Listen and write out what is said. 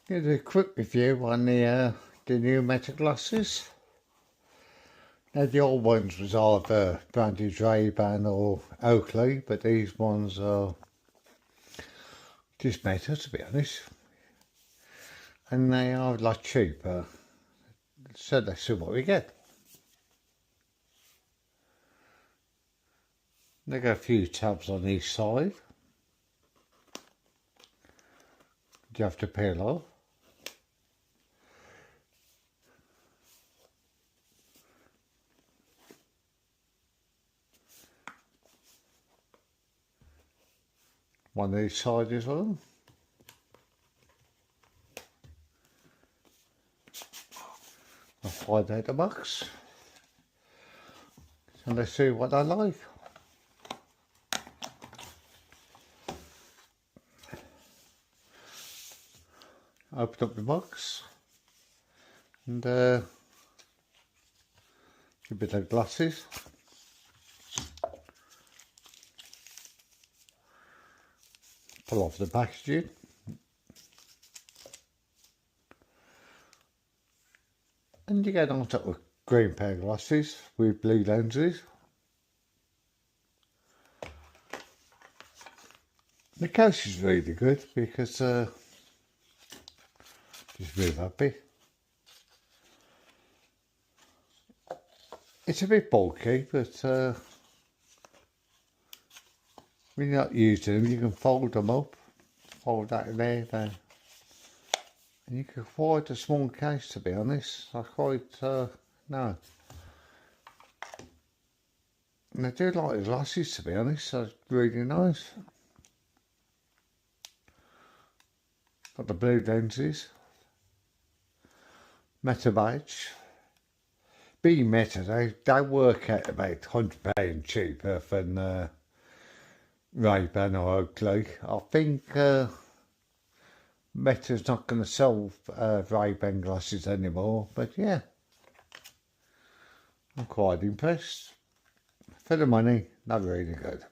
Here's a quick review on the new Meta glasses. Now the old ones was either branded Ray-Ban or Oakley, but these ones are just Meta, to be honest. And they are a lot cheaper. So let's see what we get. They got a few tabs on each side. You have to peel off. One on each side as well. I'll find out the box. So let's see what I like. Open up the box and a bit of glasses. Pull off the packaging. And you get on top of green pair of glasses with blue lenses. The case is really good because just really happy. It's a bit bulky, but when you're not using them, you can fold them up, fold that in there, and you can quite a small case, to be honest. I quite no. And I do like the glasses, to be honest. They're really nice. Got the blue lenses. Meta badge. Being Meta, they work out about £100 cheaper than Ray-Ban or Oakley. I think Meta's not going to sell Ray-Ban glasses anymore, but yeah, I'm quite impressed. For the money, they're really good.